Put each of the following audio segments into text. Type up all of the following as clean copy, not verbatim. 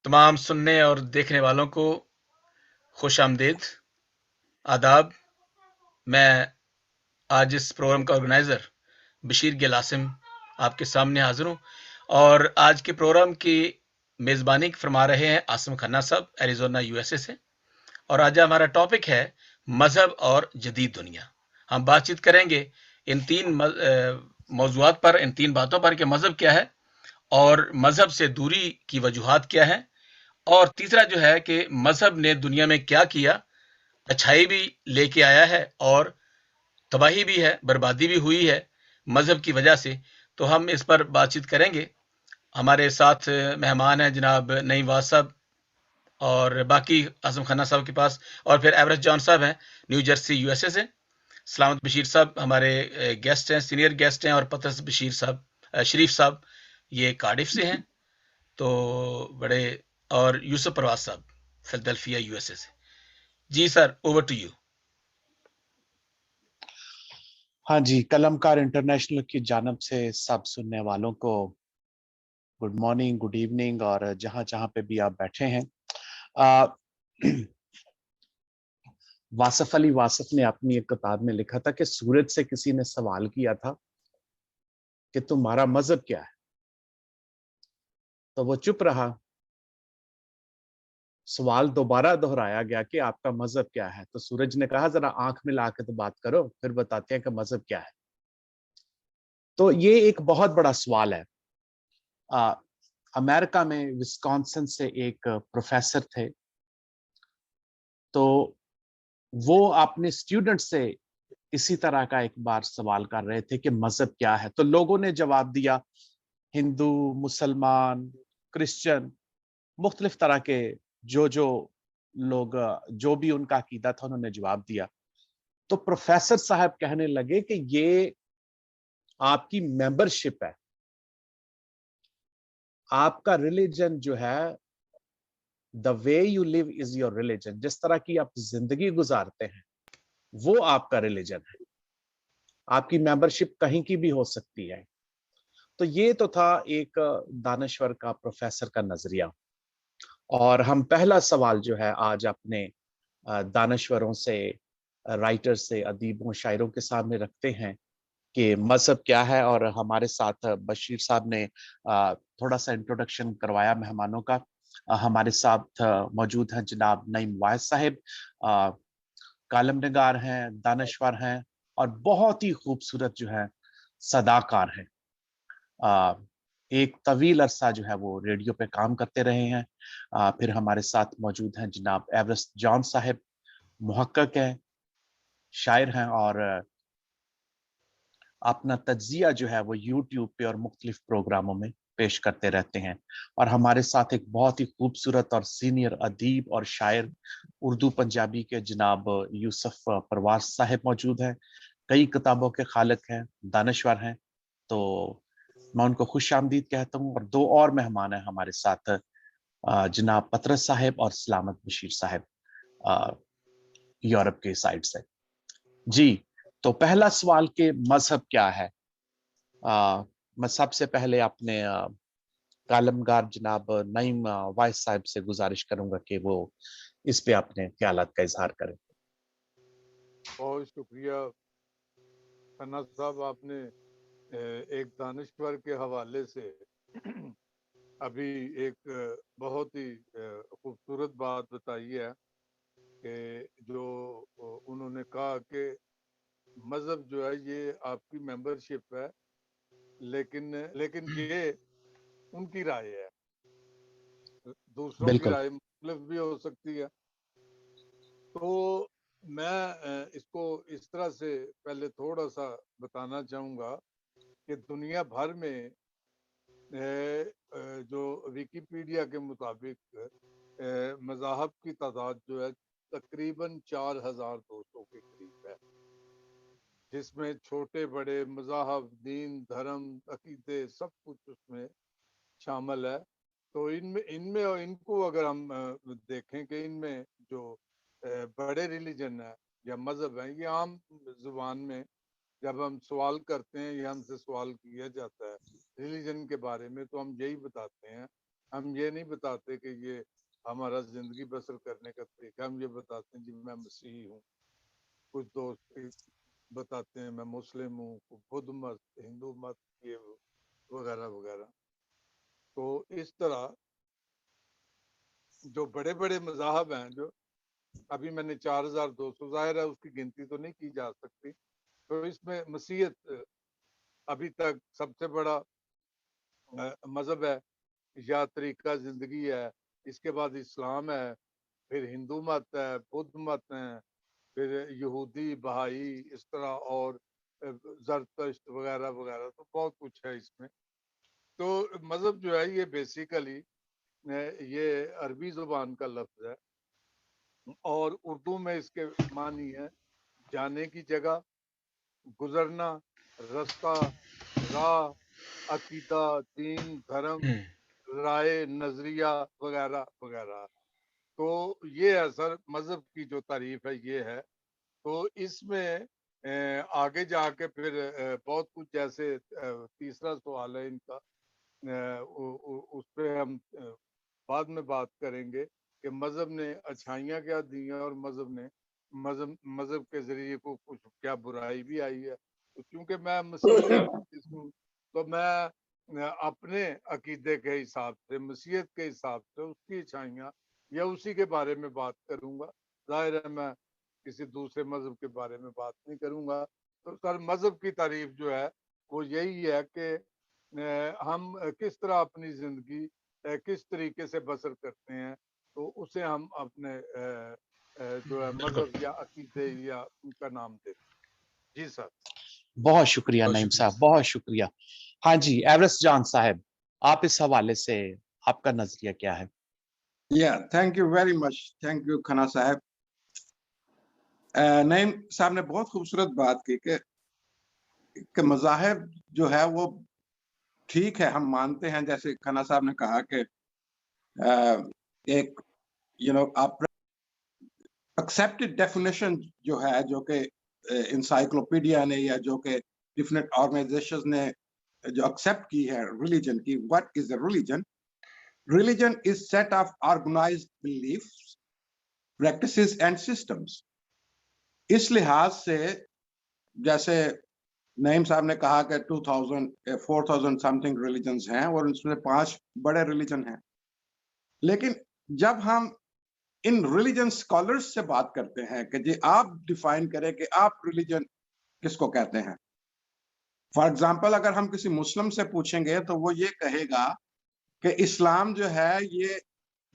तमाम सुनने और देखने वालों को खुश आमदीद, आदाब। मैं आज इस प्रोग्राम का ऑर्गेनाइज़र बशीर गिल आसिम आपके सामने हाज़िर हूँ और आज के प्रोग्राम की मेज़बानी फरमा रहे हैं आसिम खन्ना साहब एरिज़ोना यूएसए से। और आज हमारा टॉपिक है मज़हब और जदीद दुनिया। हम बातचीत करेंगे इन तीन मौज़ूआत पर, इन तीन बातों पर कि मज़हब क्या है और मज़हब से दूरी की वजूहात क्या हैं, और तीसरा जो है कि मज़हब ने दुनिया में क्या किया, अच्छाई भी लेके आया है और तबाही भी है, बर्बादी भी हुई है मज़हब की वजह से। तो हम इस पर बातचीत करेंगे। हमारे साथ मेहमान हैं जनाब नईम वाज साहब और बाकी आज़म खन्ना साहब के पास, और फिर एवरेस्ट जॉन साहब हैं न्यू जर्सी यूएसए से। सलामत बशीर साहब हमारे गेस्ट हैं, सीनियर गेस्ट हैं, और पतरस बशीर साहब, शरीफ साहब ये कार्डिफ से हैं। तो बड़े, और यूसुफ परवाज साहब फिलडेल्फिया यूएसए से। जी सर, ओवर टू यू। हाँ जी, कलमकार इंटरनेशनल की जानब से सब सुनने वालों को गुड मॉर्निंग, गुड इवनिंग, और जहां जहां पे भी आप बैठे हैं। आ, वासफ अली वासफ ने अपनी एक किताब में लिखा था कि सूरज से किसी ने सवाल किया था कि तुम्हारा मजहब क्या है, तो वो चुप रहा। सवाल दोबारा दोहराया गया कि आपका मजहब क्या है, तो सूरज ने कहा जरा आंख मिला के तो बात करो, फिर बताते हैं कि मजहब क्या है। तो ये एक बहुत बड़ा सवाल है। अमेरिका में विस्कॉन्सिन से एक प्रोफेसर थे, तो वो अपने स्टूडेंट से इसी तरह का एक बार सवाल कर रहे थे कि मजहब क्या है। तो लोगों ने जवाब दिया, हिंदू, मुसलमान, क्रिश्चियन, मुख्तलिफ तरह के जो जो लोग, जो भी उनका अकीदा था, उन्होंने जवाब दिया। तो प्रोफेसर साहब कहने लगे कि ये आपकी मेंबरशिप है, आपका रिलीजन जो है, the way you live is your religion, जिस तरह की आप जिंदगी गुजारते हैं वो आपका रिलीजन है। आपकी मेंबरशिप कहीं की भी हो सकती है। तो ये तो था एक दानश्वर का, प्रोफेसर का नजरिया। और हम पहला सवाल जो है आज अपने दानश्वरों से, राइटर से, अदीबों, शायरों के सामने रखते हैं कि मजहब क्या है। और हमारे साथ बशीर साहब ने थोड़ा सा इंट्रोडक्शन करवाया मेहमानों का। हमारे साथ मौजूद हैं जनाब नईम वाइज साहिब, कालम निगार हैं, दानश्वर हैं, और बहुत ही खूबसूरत जो है सदाकार हैं। एक तवील अरसा जो है वो रेडियो पे काम करते रहे हैं। फिर हमारे साथ मौजूद हैं जनाब एवरेस्ट जॉन साहब, मुहक्किक हैं, शायर हैं, और अपना तज्जिया जो है वो यूट्यूब पे और मुख्तलिफ प्रोग्रामों में पेश करते रहते हैं। और हमारे साथ एक बहुत ही खूबसूरत और सीनियर अदीब और शायर उर्दू पंजाबी के जनाब यूसुफ परवाज साहब मौजूद हैं। कई किताबों के खालिक हैं, दानश्वर हैं। तो मैं उनको खुश आमदीद कहता हूँ। और दो और मेहमान हैं हमारे साथ, जनाब पतरस साहब और सलामत बशीर साहब, यूरोप के साइड से। जी, तो पहला सवाल के मजहब क्या है, मैं सबसे पहले अपने कालमगार जनाब नईम वाइस साहब से गुजारिश करूंगा कि वो इस पे अपने ख्यालात का इजहार करें। बहुत शुक्रिया खन्ना साहब, आपने एक दानश्वर के हवाले से अभी एक बहुत ही खूबसूरत बात बताई है कि जो उन्होंने कहा कि मजहब जो है ये आपकी मेंबरशिप है, लेकिन लेकिन ये उनकी राय है, दूसरों की बिल्कुल। राय मुख्तलिफ भी हो सकती है। तो मैं इसको इस तरह से पहले थोड़ा सा बताना चाहूँगा कि दुनिया भर में जो विकिपीडिया के मुताबिक मज़ाहब की तादाद जो है तकरीबन 4200 के करीब है, जिसमें छोटे बड़े मज़ाहब, दीन, धर्म, अकीदे सब कुछ उसमें शामिल है। तो इनमें इनमें और इनको अगर हम देखें कि इनमें जो बड़े रिलीजन है या मज़हब है, ये आम जुबान में जब हम सवाल करते हैं या हमसे सवाल किया जाता है रिलीजन के बारे में, तो हम यही बताते हैं हम ये नहीं बताते कि ये हमारा जिंदगी बसर करने का तरीका, हम ये बताते हैं जी मैं मसीही हूँ, कुछ दोस्त बताते हैं मैं मुस्लिम हूँ, बुद्ध मत, हिंदू मत, ये वगैरह वगैरह। तो इस तरह जो बड़े बड़े मज़ाहब हैं, जो अभी मैंने 4200 जाहिर है उसकी गिनती तो नहीं की जा सकती, तो इसमें मसीहत अभी तक सबसे बड़ा मजहब है या तरीका जिंदगी है। इसके बाद इस्लाम है, फिर हिंदू मत है, बुद्ध मत है, फिर यहूदी, बहाई, इस तरह, और जरतश्त वगैरह वगैरह, तो बहुत कुछ है इसमें। तो मजहब जो है ये बेसिकली ये अरबी जुबान का लफ्ज है और उर्दू में इसके मानी है जाने की जगह, गुजरना, रास्ता, राह, अकीदा, दीन, धर्म, राय, नजरिया वगैरह वगैरह। तो ये है सर मजहब की जो तारीफ है ये है। तो इसमें आगे जाके फिर बहुत कुछ, जैसे तीसरा सवाल है इनका, उस पर हम बाद में बात करेंगे कि मजहब ने अच्छाइयाँ क्या दी हैं और मजहब ने मजहब के जरिए को कुछ क्या बुराई भी आई है। तो क्योंकि मैं मसीही हूँ तो मैं अपने अकीदे के हिसाब से, मसीहत के हिसाब से उसकी अच्छाइयाँ या उसी के बारे में बात करूंगा। जाहिर है मैं किसी दूसरे मजहब के बारे में बात नहीं करूंगा। तो सर मजहब की तारीफ जो है वो यही है कि हम किस तरह अपनी जिंदगी किस तरीके से बसर करते हैं, तो उसे हम अपने जो है बिल्कुल। मजहब या अकीदे या उनका नाम देते हैं। जी सर। बहुत शुक्रिया बहुत नईम शुक्रिया। साहब, बहुत शुक्रिया। हाँ जी, एवरेस्ट जान साहब, आप इस हवाले से आपका नजरिया क्या है? Thank you very much, thank you Khanna साहब। नईम साहब ने बहुत खूबसूरत बात की कि मज़ाहिब जो है वो ठीक है, हम मानते हैं, जैसे खन्ना साहब ने कहा कि एक आप एक्सेप्टेड डेफिनेशन जो है, जो कि इंसाइक्लोपीडिया ने या जो कि डिफरेंट ऑर्गेनाइजेशंस ने जो एक्सेप्ट की है रिलीजन की, what is a religion? Religion is set of organised beliefs, practices and systems. इस लिहाज से, जैसे नईम साहब ने कहा कि 4000 समथिंग रिलीजन्स हैं और उसमें 5 बड़े रिलीजन हैं, लेकिन जब हम इन रिलीजन स्कॉलर्स से बात करते हैं कि जी आप डिफाइन करें कि आप रिलीजन किसको कहते हैं। फॉर एग्जाम्पल, अगर हम किसी मुस्लिम से पूछेंगे तो वो ये कहेगा कि इस्लाम जो है ये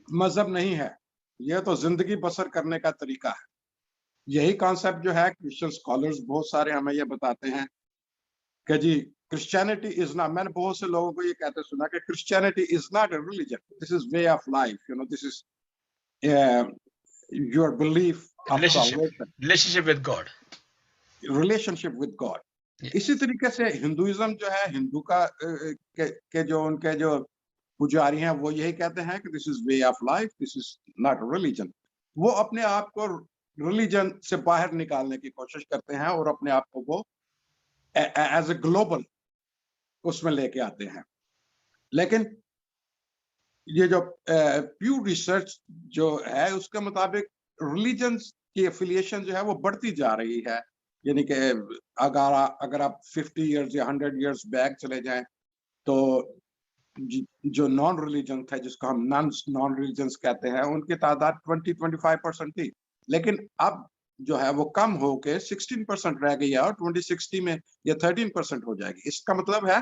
मजहब नहीं है, ये तो जिंदगी बसर करने का तरीका है। यही कॉन्सेप्ट जो है क्रिश्चियन स्कॉलर्स बहुत सारे हमें ये बताते हैं कि जी क्रिश्चियनिटी इज नॉट, मैंने बहुत से लोगों को ये कहते सुना कि Christianity is not a religion, this is way of life, this is your belief of solvation, relationship with God. Relationship with God. इसी तरीके से हिंदुइज्म जो है, हिंदू का के जो उनके जो पुजारी हैं वो यही कहते हैं कि this is way of life, this is not religion. वो अपने आप को रिलीजन से बाहर निकालने की कोशिश करते हैं और अपने आप को वो एज ए ग्लोबल उसमें लेके आते हैं। लेकिन ये जो प्यू रिसर्च जो है उसके मुताबिक रिलीजन की एफिलिएशन जो है वो बढ़ती जा रही है। यानी कि अगर आप 50 इयर्स या 100 इयर्स बैक चले जाएं तो जो नॉन रिलीजन थे, जिसको हम नॉन रिलीजन्स कहते हैं, उनकी तादाद 20-25% थी, लेकिन अब जो है वो कम होके 16% रह गई है और 2060 में ये 13% हो जाएगी। इसका मतलब है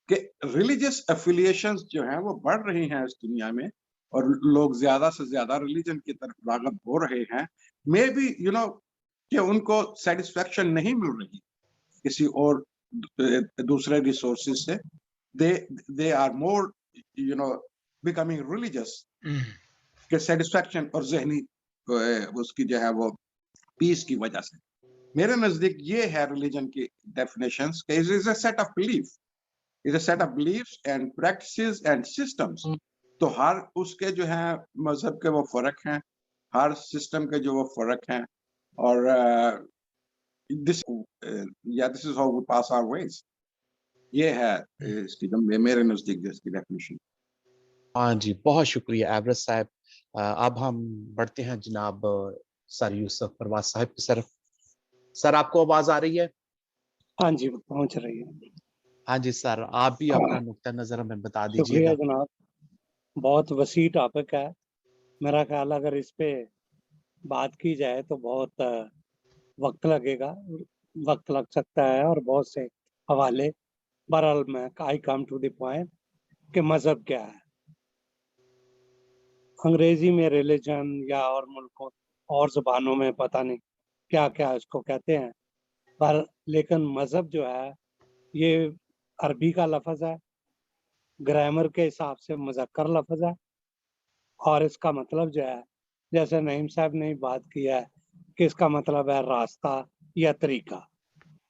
कि रिलीजियस एफिलिएशंस जो हैं वो बढ़ रही हैं इस दुनिया में और लोग ज्यादा से ज्यादा रिलीजन की तरफ रागब हो रहे हैं। मे बी कि उनको सेटिस्फेक्शन नहीं मिल रही किसी और दूसरे रिसोर्सेज से, they are more becoming religious के सेटिस्फेक्शन और जहनी उसकी जो है वो पीस की वजह से। मेरे नजदीक ये है रिलीजन की डेफिनेशंस कि it is a set of belief, is a set of beliefs and practices and systems. तो हर उसके जो है मजहब के वो फर्क हैं, हर सिस्टम के जो वो फर्क हैं, और this is how we pass our ways. ये है इसकी जो मेरे नजदीक इसकी डेफिनेशन। हाँ जी, बहुत शुक्रिया एवरेस्ट साहब। अब हम बढ़ते हैं जनाब सर यूसुफ परवाज साहब की तरफ। सर, आपको आवाज आ रही है? हाँ जी, पहुंच रही है। हाँ जी सर, आप भी अपना नुक्ता नजर हमें बता शुक्रिया दीजिएगा। जनाब, बहुत वसी टॉपिक है। मेरा ख्याल अगर इस पे बात की जाए तो बहुत वक्त लगेगा, वक्त लग सकता है और बहुत से हवाले। बहरहाल मैं आई कम टू द पॉइंट कि मजहब क्या है। अंग्रेजी में रिलीजन या और मुल्कों और जुबानों में पता नहीं क्या क्या इसको कहते हैं, पर लेकिन मजहब जो है ये अरबी का लफ्ज है, ग्रामर के हिसाब से मुज़क्कर लफ्ज है और इसका मतलब जो है, जैसे नईम साहब ने बात किया है कि इसका मतलब है रास्ता या तरीका।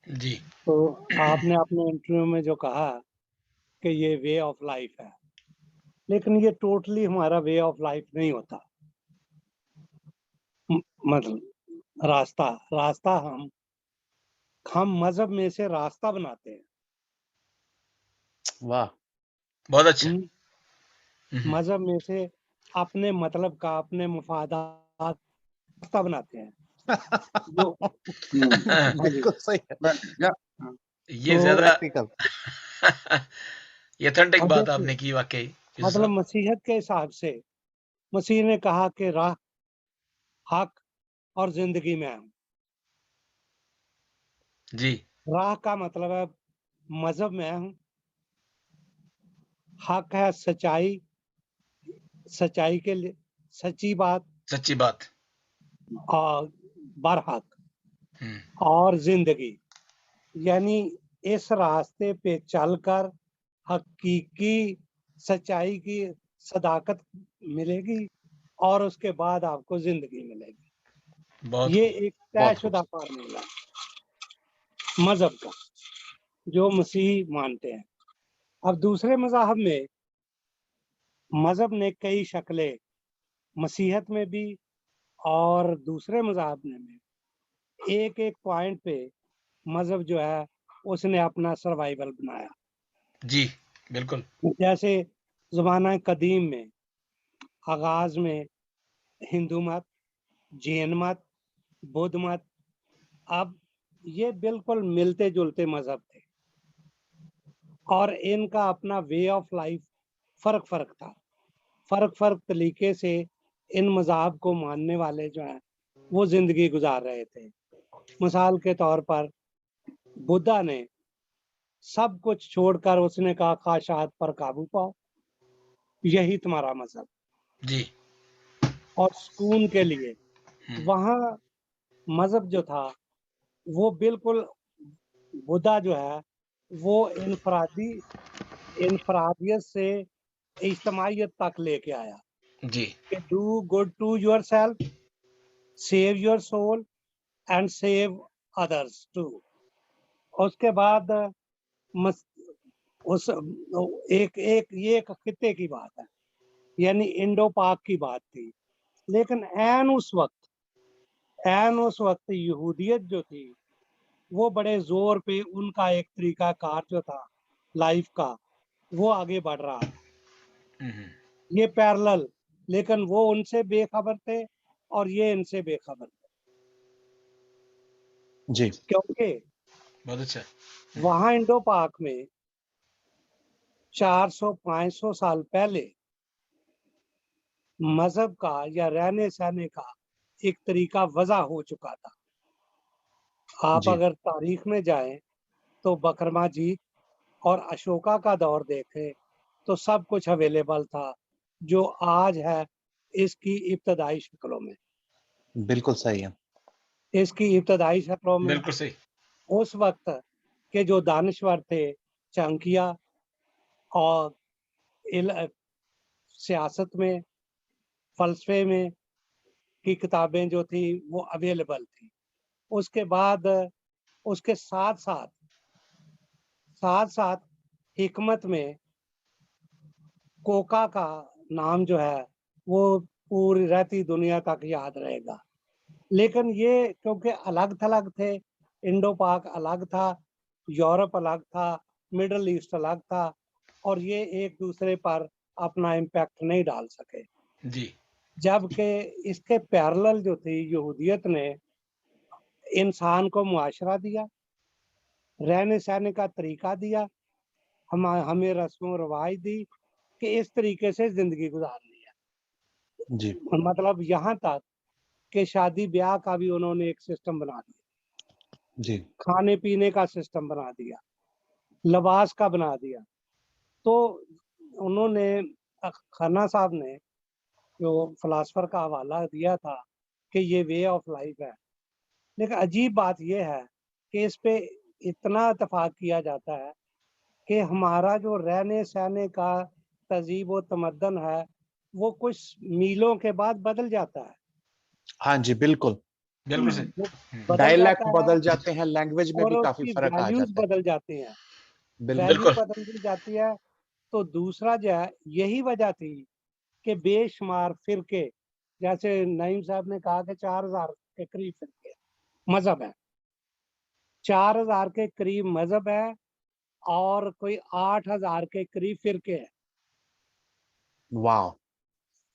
जी तो आपने अपने इंटरव्यू में जो कहा कि ये वे ऑफ लाइफ है, लेकिन ये टोटली हमारा वे ऑफ लाइफ नहीं होता। मतलब रास्ता रास्ता हम मजहब में से रास्ता बनाते हैं। वाह, बहुत अच्छा। हम मजहब में से अपने मतलब का, अपने मफादात रास्ता बनाते हैं। जो बिल्कुल सही है। But yeah, ये तो ज्यादा प्रैक्टिकल। एथेंटिक अब बात देखिए, आपने की वाकई यूसुफ मतलब साहब। मसीहत के हिसाब से मसीह ने कहा कि राह, हक और जिंदगी में हूं। जी राह का मतलब है मजहब में हूं, हक है सच्चाई, सच्चाई के लिए सच्ची बात सच्ची बात। और बरहक, हम्म, और जिंदगी यानी इस रास्ते पे चलकर हकीकी सच्चाई की सदाकत मिलेगी और उसके बाद आपको जिंदगी मिलेगी। बहुत ये खूब, एक बहुत खूब। तयशुदा फार्मूला मजहब का जो मसीह मानते हैं। अब दूसरे मज़ाहब में मजहब ने कई शक्लें, मसीहत में भी और दूसरे मज़ाहब में भी एक एक पॉइंट पे मजहब जो है उसने अपना सर्वाइवल बनाया। जी बिल्कुल। जैसे ज़माना कदीम में आगाज में हिंदू मत, जैन मत, बुद्ध मत, अब ये बिल्कुल मिलते जुलते मजहब थे और इनका अपना वे ऑफ लाइफ फर्क फर्क था। फर्क फर्क तरीके से इन मज़ाहब को मानने वाले जो हैं वो जिंदगी गुजार रहे थे। मिसाल के तौर पर बुद्धा ने सब कुछ छोड़कर उसने कहा ख्वाहिशात पर काबू पाओ, यही तुम्हारा मजहब। जी और सुकून के लिए वहाँ मजहब जो था वो बिल्कुल, बुद्धा जो है वो इनफरादियत से इज्तमाइयत तक लेके आया जी कि do good to yourself, save your soul and save others too. उसके बाद मस, उस एक एक ये एक खित्ते की बात है, यानी इंडो पाक की बात थी। लेकिन एन उस वक्त यहूदियत जो थी वो बड़े जोर पे उनका एक तरीका कार जो था लाइफ का वो आगे बढ़ रहा था, हम्म, ये पैरेलल, लेकिन वो उनसे बेखबर थे और ये इनसे बेखबर थे जी क्योंकि बहुत अच्छा। वहां इंडो पाक में 400-500 साल पहले मजहब का या रहने सहने का एक तरीका वजह हो चुका था। आप जी अगर तारीख में जाएं तो बकरमाजीत और अशोका का दौर देखें तो सब कुछ अवेलेबल था जो आज है इसकी इब्तदाई शक्लों में। बिल्कुल सही है। इसकी इब्तदाई शक्लों में बिल्कुल सही। उस वक्त के जो दानिश्वर थे, चाणक्य और सियासत में, फलसफे में की किताबें जो थी वो अवेलेबल थी। उसके बाद उसके साथ साथ हिकमत में कोका का नाम जो है वो पूरी रहती दुनिया तक याद रहेगा। लेकिन ये क्योंकि अलग थलग थे, इंडो पाक अलग था, यूरोप अलग था, मिडल ईस्ट अलग था और ये एक दूसरे पर अपना इम्पैक्ट नहीं डाल सके। जी जबकि इसके पैरेलल जो थी यहूदियत ने इंसान को मुआशरा दिया, रहने सहने का तरीका दिया, हमें रस्म रवाज दी कि इस तरीके से जिंदगी गुजारनी है। जी मतलब यहाँ तक कि शादी ब्याह का भी उन्होंने एक सिस्टम बना दिया, जी खाने पीने का सिस्टम बना दिया, लिबास का बना दिया। तो उन्होंने खन्ना साहब ने जो फिलासफर का हवाला दिया था कि ये वे ऑफ लाइफ है, लेकिन अजीब बात यह है कि इस पे इतना इत्तेफाक किया जाता है कि हमारा जो रहने सहने का तहजीब व तमद्दन है वो कुछ मीलों के बाद बदल जाता है। हाँ जी बिल्कुल, बिल्कुल सही। वो बदल डायलेक्ट जाता है बदल जाते हैं, लैंग्वेज में और भी काफी उसकी फर्क आ वैल्यूज जाता है। बदल जाती हैं, बिल्कुल वैल्यू बिल्कुल बदल दी जाती है। तो दूसरा जो है यही वजह थी कि बेशुमार फिरके, जैसे नईम साहब ने कहा कि 4000 के करीब फिरके मजहब है, 4000 के करीब मजहब है और कोई 8000 के करीब फिरके हैं। वाह,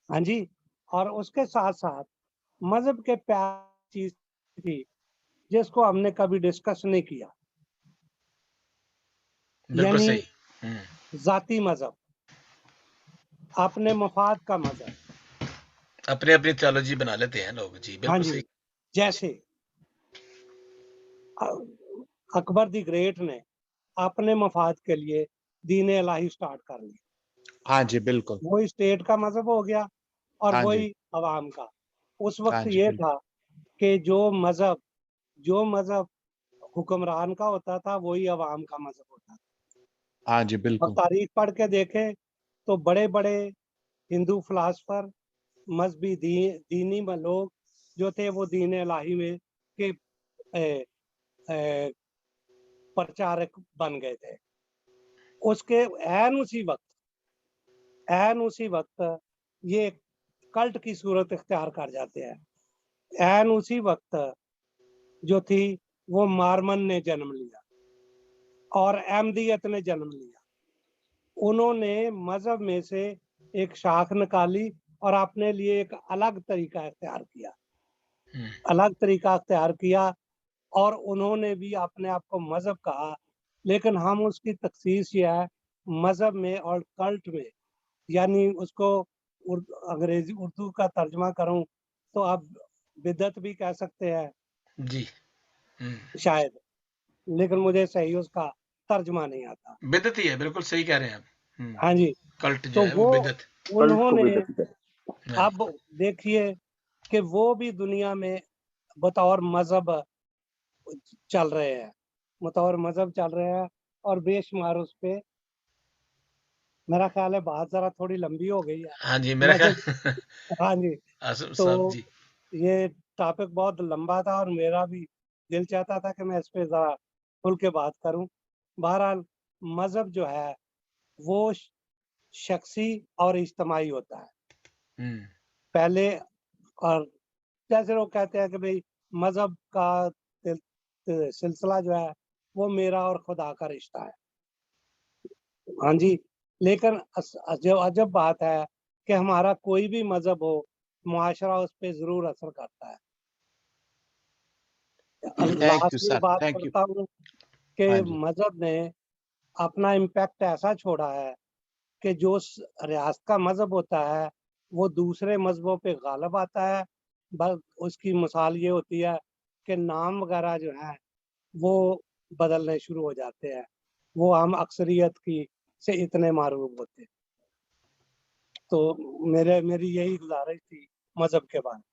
हाँ जी, और उसके साथ साथ मजहब के प्यार चीज थी जिसको हमने कभी डिस्कस नहीं किया, बिल्कुल यानी सही। जाती मजहब, अपने मफाद का मजहब। अपने अपनी थियोलॉजी बना लेते हैं लोग। जी हाँ बिल्कुल जी, सही। जैसे अकबर द ग्रेट ने अपने मफाद के लिए दीन इलाही स्टार्ट कर लिया, हाँ जी बिल्कुल, वही स्टेट का मजहब हो गया और हाँ जी, वही अवाम का। उस हाँ वक्त जी ये बिल्कुल, था कि जो मजहब हुक्मरान का होता था वही अवाम का मजहब होता था। हाँ जी और बिल्कुल, तारीख पढ़ के देखें तो बड़े बड़े हिंदू फिलासफर, मजहबी दीनी लोग जो थे वो दीन इलाही में के ए, ए, प्रचारक बन गए थे। उसके एन उसी वक्त ये कल्ट की सूरत इख्तियार कर जाते हैं। एन उसी वक्त जो थी वो मार्मन ने जन्म लिया और अहमदियत ने जन्म लिया। उन्होंने मजहब में से एक शाख निकाली और अपने लिए एक अलग तरीका इख्तियार किया, और उन्होंने भी अपने आप को मजहब कहा। लेकिन हम उसकी तखसीस ये है मजहब में और कल्ट में, यानी उसको अंग्रेजी उर्दू का तर्जमा करूं तो आप बिदत भी कह सकते हैं जी शायद, लेकिन मुझे सही उसका तर्जमा नहीं आता। बिदत ही है, बिल्कुल सही कह रहे हैं आप। हाँ जी, कल्ट जो तो है वो वो बिदत। उन्होंने हाँ अब देखिए कि वो भी दुनिया में बतौर मजहब चल रहे हैं, और बेशुमार उस पे मेरा ख्याल है बात जरा थोड़ी लंबी हो गई है हाँ जी, मेरा मजहब। ख्याल हाँ जी, आसिफ साहब तो जी। ये टॉपिक बहुत लंबा था और मेरा भी दिल चाहता था कि मैं इस पे जरा खुल के बात करूं। बहरहाल मजहब जो है वो शख्सी और इज्तमाही होता है हम्म पहले। और जैसे लोग कहते हैं कि भाई मजहब का सिलसिला जो है वो मेरा और खुदा का रिश्ता है। हाँ जी, लेकिन जो अजब बात है कि हमारा कोई भी मजहब हो, मुआशरा उस पे जरूर असर करता है। थैंक यू लास्ट में सर, बात थैंक यू। करता हूँ कि हाँ जी, मजहब ने अपना इम्पैक्ट ऐसा छोड़ा है कि जो रियासत का मजहब होता है वो दूसरे मजहबों पे गालिब आता है। बस उसकी मिसाल ये होती है कि नाम वगैरह जो है वो बदलने शुरू हो जाते हैं, वो हम अक्सरियत की से इतने मारूफ होते हैं। तो मेरी यही गुजारिश थी मजहब के बारे में।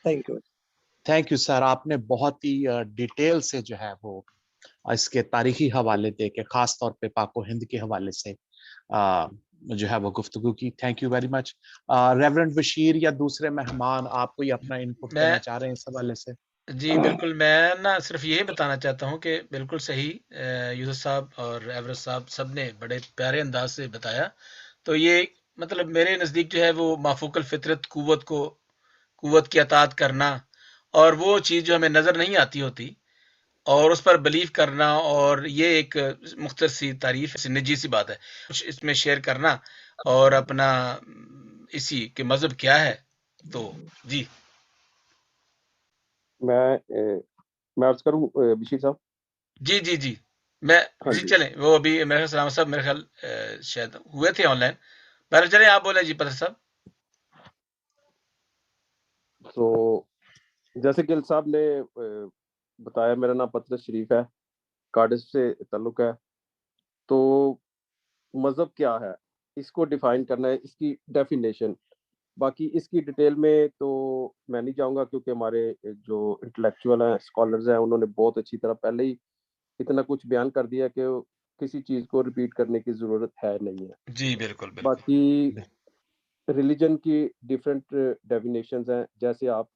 Thank you. Thank you sir, आपने बहुत ही डिटेल से जो है वो इसके तारीखी हवाले दे के, खास तौर पे पाक व हिंद के हवाले से जो है वो गुफ्तगू की। Thank you very much. Reverend Bashir या दूसरे मेहमान, आप कोई अपना इनपुट देना मैं चाह रहे हैं इस हवाले से? जी बिल्कुल, मैं ना सिर्फ यही बताना चाहता हूँ कि बिल्कुल सही यूसुफ साहब और एवरेस्ट साहब सब ने बड़े प्यारे अंदाज से बताया। तो ये मतलब मेरे नज़दीक जो है वो माफूकल फितरत कुव्वत की अतात करना, और वो चीज़ जो हमें नज़र नहीं आती होती और उस पर बिलीव करना, और ये एक मुख्तर सी तारीफ निजी सी बात है कुछ इसमें शेयर करना, और अपना इसी के मजहब क्या है। तो जी मैं अर्ज करूं बशीर साहब। जी जी जी मैं हाँ जी जी, चलें, वो अभी मेरे ख्याल सलामत साहब मेरे ख्याल शायद हुए थे ऑनलाइन, पर चले आप बोले जी पत्र साहब। तो जैसे गिल साहब ने बताया, मेरा नाम पत्र शरीफ है, कार्डिफ से ताल्लुक है। तो मजहब क्या है, इसको डिफाइन करना है, इसकी डेफिनेशन। बाकी इसकी डिटेल में तो मैं नहीं जाऊंगा, क्योंकि हमारे जो इंटेलेक्चुअल हैं, स्कॉलर्स हैं, उन्होंने बहुत अच्छी तरह पहले ही इतना कुछ बयान कर दिया कि किसी चीज को रिपीट करने की जरूरत है नहीं है। जी बिल्कुल बिल्कुल। बाकी रिलीजन की डिफरेंट डेफिनेशंस हैं, जैसे आप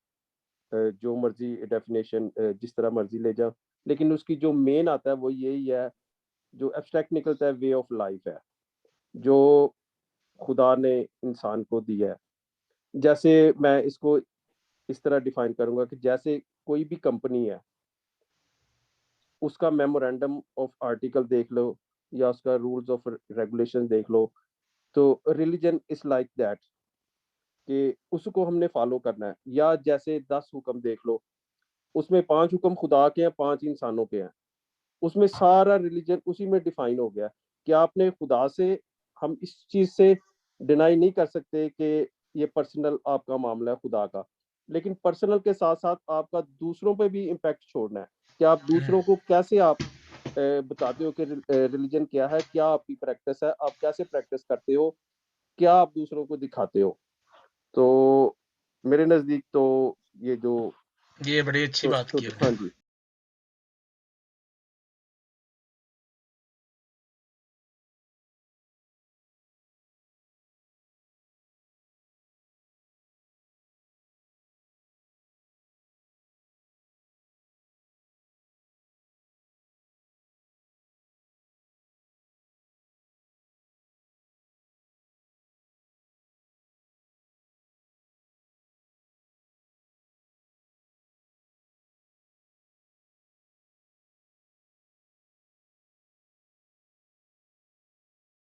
जो मर्जी डेफिनेशन जिस तरह मर्जी ले जाओ, लेकिन उसकी जो मेन आता है वो यही है, जो एब्स्ट्रैक्ट निकलता है, वे ऑफ लाइफ है जो खुदा ने इंसान को दिया है। जैसे मैं इसको इस तरह डिफाइन करूंगा कि जैसे कोई भी कंपनी है, उसका मेमोरेंडम ऑफ आर्टिकल देख लो या उसका रूल्स ऑफ रेगुलेशन देख लो, तो रिलीजन इज लाइक दैट, कि उसको हमने फॉलो करना है। या जैसे 10 हुक्म देख लो, उसमें 5 हुक्म खुदा के हैं, 5 इंसानों के हैं। उसमें सारा रिलीजन उसी में डिफाइन हो गया कि आपने खुदा से, हम इस चीज से डिनाई नहीं कर सकते कि ये पर्सनल आपका मामला है खुदा का, लेकिन पर्सनल के साथ साथ आपका दूसरों पे भी इम्पैक्ट छोड़ना है कि आप दूसरों को कैसे आप बताते हो कि रिलीजन क्या है, क्या आपकी प्रैक्टिस है, आप कैसे प्रैक्टिस करते हो, क्या आप दूसरों को दिखाते हो। तो मेरे नजदीक तो ये जो ये बड़ी अच्छी बात की हाँ आपने। जी,